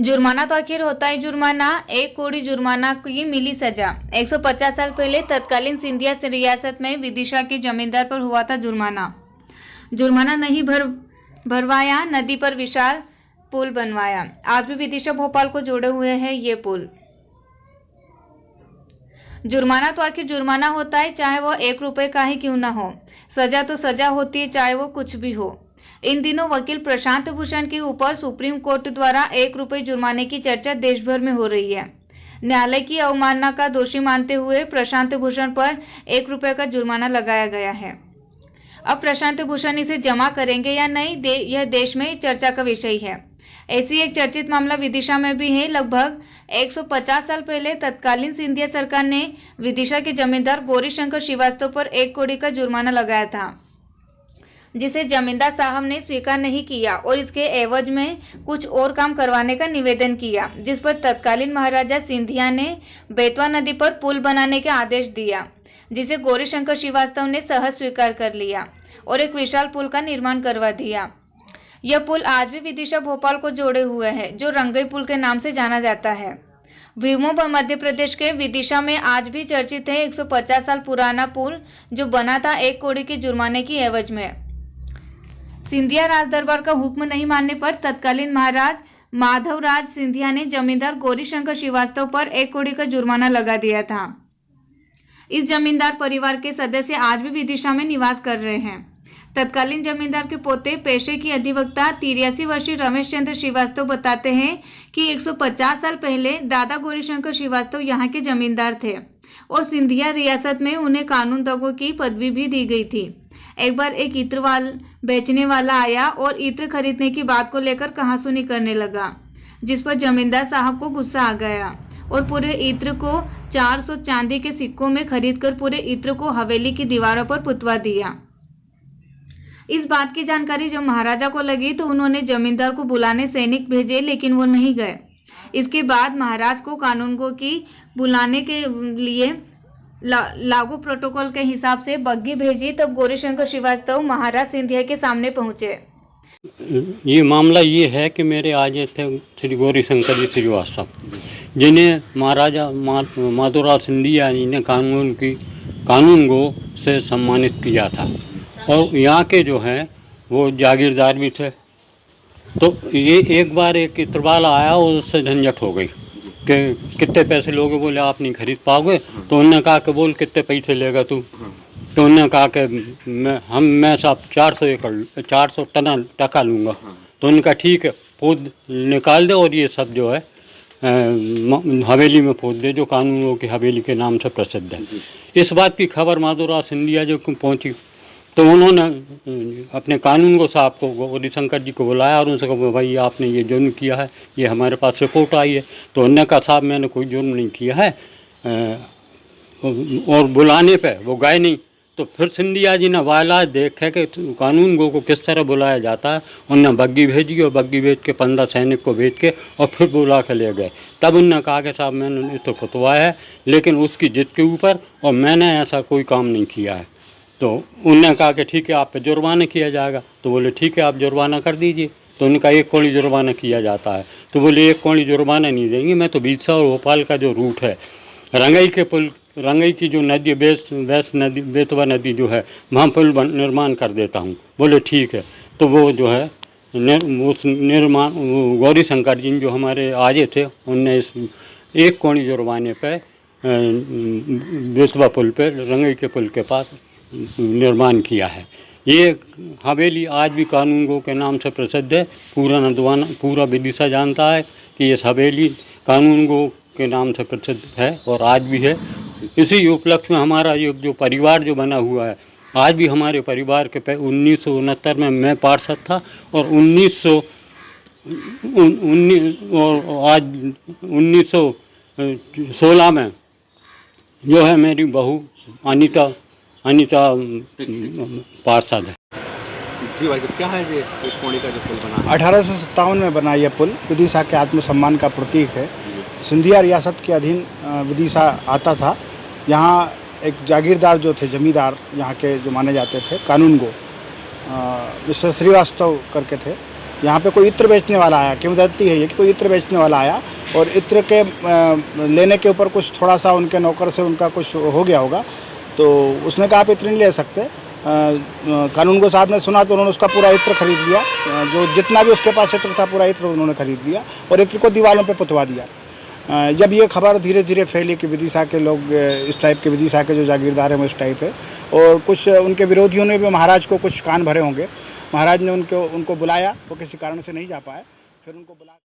जुर्माना तो आखिर होता है जुर्माना। 1 करोड़ जुर्माना की मिली सजा। 150 साल पहले तत्कालीन सिंधिया रियासत में विदिशा के जमींदार पर हुआ था जुर्माना। जुर्माना नहीं भरवाया, नदी पर विशाल पुल बनवाया। आज भी विदिशा भोपाल को जोड़े हुए है ये पुल। जुर्माना तो आखिर जुर्माना होता है, चाहे वो 1 रुपए का ही क्यों ना हो। सजा तो सजा होती है, चाहे वो कुछ भी हो। इन दिनों वकील प्रशांत भूषण के ऊपर सुप्रीम कोर्ट द्वारा 1 रुपए जुर्माने की चर्चा देश भर में हो रही है। न्यायालय की अवमानना का दोषी मानते हुए प्रशांत भूषण पर 1 रुपए का जुर्माना लगाया गया है। अब प्रशांत भूषण इसे जमा करेंगे या नहीं, यह देश में चर्चा का विषय है। ऐसी एक चर्चित मामला विदिशा में भी है। लगभग 150 साल पहले तत्कालीन सिंधिया सरकार ने विदिशा के जमींदार गौरीशंकर श्रीवास्तव पर 1 करोड़ का जुर्माना लगाया था, जिसे जमींदार साहब ने स्वीकार नहीं किया और इसके एवज में कुछ और काम करवाने का निवेदन किया, जिस पर तत्कालीन महाराजा सिंधिया ने बेतवा नदी पर पुल बनाने के आदेश दिया, जिसे गौरीशंकर श्रीवास्तव ने सहज स्वीकार कर लिया और एक विशाल पुल का निर्माण करवा दिया। यह पुल आज भी विदिशा भोपाल को जोड़े हुए है, जो रंगई पुल के नाम से जाना जाता है। विमो मध्य प्रदेश के विदिशा में आज भी चर्चित है 150 साल पुराना पुल, जो बना था 1 करोड़ के जुर्माने की एवज में। सिंधिया राज दरबार का हुक्म नहीं मानने पर तत्कालीन महाराज माधवराज सिंधिया ने जमींदार गौरीशंकर श्रीवास्तव पर 1 करोड़ का जुर्माना लगा दिया था। इस जमींदार परिवार के सदस्य आज भी विदिशा में निवास कर रहे हैं। तत्कालीन जमींदार के पोते पेशे की अधिवक्ता 83 वर्षीय रमेश चंद्र श्रीवास्तव बताते हैं कि 150 साल पहले दादा गौरीशंकर श्रीवास्तव यहाँ के जमींदार थे और सिंधिया रियासत में उन्हें कानून दगों की पदवी भी दी गई थी। एक बार एक इत्र बेचने वाला आया और इत्र खरीदने की बात को लेकर कहासुनी करने लगा, जिस पर जमींदार साहब को गुस्सा आ गया और पूरे इत्र को 400 चांदी के सिक्कों में खरीदकर पूरे इत्र को हवेली की दीवारों पर पुतवा दिया। इस बात की जानकारी जब महाराजा को लगी तो उन्होंने जमींदार को बुलाने सैनिक भेजे, लेकिन वो नहीं गए। इसके बाद महाराज को कानूनगो की बुलाने के लिए लागू प्रोटोकॉल के हिसाब से बग्घी भेजी। तब गौरीशंकर श्रीवास्तव महाराज सिंधिया के सामने पहुंचे। ये मामला ये है कि मेरे आज थे श्री गौरीशंकर जी श्रीवास्तव, जिन्हें महाराजा माधवराव सिंधिया जी ने कानून गो से सम्मानित किया था और यहाँ के जो हैं वो जागीरदार भी थे। तो ये एक बार एक इतरवाला आया और उससे झंझट हो गई कि कितने पैसे लोगे। बोले आप नहीं खरीद पाओगे। तो उन्होंने कहा कि बोल कितने पैसे लेगा तू। तो उन्होंने कहा कि मैं साहब 400 टन टका लूँगा। तो उन्होंने कहा ठीक है, पोद निकाल दे और ये सब जो है हवेली में पोद दे, जो कानूनों की हवेली के नाम से प्रसिद्ध है। इस बात की खबर माधवराव सिंधिया जो पहुँची तो उन्होंने अपने कानूनगो साहब को गौरीशंकर जी को बुलाया और उनसे कहा भाई आपने ये जुर्म किया है, ये हमारे पास रिपोर्ट आई है। तो उन्होंने कहा साहब मैंने कोई जुर्म नहीं किया है, और बुलाने पे वो गए नहीं। तो फिर सिंधिया जी ने वायलाज देखे कि कानूनगो को किस तरह बुलाया जाता है। उन्होंने बग्घी भेजी और बग्घी भेज के 15 सैनिक को भेज के और फिर बुला के ले गए। तब उन्होंने कहा कि साहब मैंने इसको फुतवाया है, लेकिन उसकी जिद के ऊपर, और मैंने ऐसा कोई काम नहीं किया है। तो उन्होंने कहा कि ठीक है आप पे जुर्माना किया जाएगा। तो बोले ठीक है आप जुर्माना कर दीजिए। तो उन्होंने कहा 1 करोड़ जुर्माना किया जाता है। तो बोले 1 करोड़ जुर्माना नहीं देंगे, मैं तो विदिशा और भोपाल का जो रूट है रंगई के पुल, रंगई की जो नदी बेतवा नदी जो है वहाँ पुल निर्माण कर देता हूँ। बोले ठीक है। तो वो जो है उस निर्माण गौरीशंकर जी जो हमारे आजे थे उनने इस 1 करोड़ जुर्माने पे बेतवा पुल पे रंगई के पुल के पास निर्माण किया है। ये हवेली आज भी कानूनगो के नाम से प्रसिद्ध है। पूरा विदिशा जानता है कि ये हवेली कानूनगो के नाम से प्रसिद्ध है और आज भी है। इसी उपलक्ष्य में हमारा ये जो परिवार जो बना हुआ है, आज भी हमारे परिवार के 1969 में मैं पार्षद था और 1916 में जो है मेरी बहू अनीता पार्षद है। जी भाई, क्या है ये 1 करोड़ का जो पुल बना है? 1857 में बना यह पुल विदिशा के आत्मसम्मान का प्रतीक है। सिंधिया रियासत के अधीन विदिशा आता था। यहाँ एक जागीरदार जो थे, जमींदार यहाँ के जो माने जाते थे, कानूनगो मिस्टर श्रीवास्तव करके थे। यहाँ पे कोई इत्र बेचने वाला आया, किंवदंती है ये कि कोई इत्र बेचने वाला आया और इत्र के लेने के ऊपर कुछ थोड़ा सा उनके नौकर से उनका कुछ हो गया होगा, तो उसने कहा आप इत्र नहीं ले सकते। कानूनगो साहब ने सुना तो उन्होंने उसका पूरा इत्र खरीद लिया, जो जितना भी उसके पास इत्र था पूरा इत्र उन्होंने खरीद लिया और इत्र को दीवारों पे पुतवा दिया। जब ये खबर धीरे धीरे फैली कि विदिशा के लोग इस टाइप के, विदिशा के जो जागीरदार हैं वो इस टाइप है, और कुछ उनके विरोधियों ने भी महाराज को कुछ कान भरे होंगे। महाराज ने उनको बुलाया, वो किसी कारण से नहीं जा पाए, फिर उनको बुला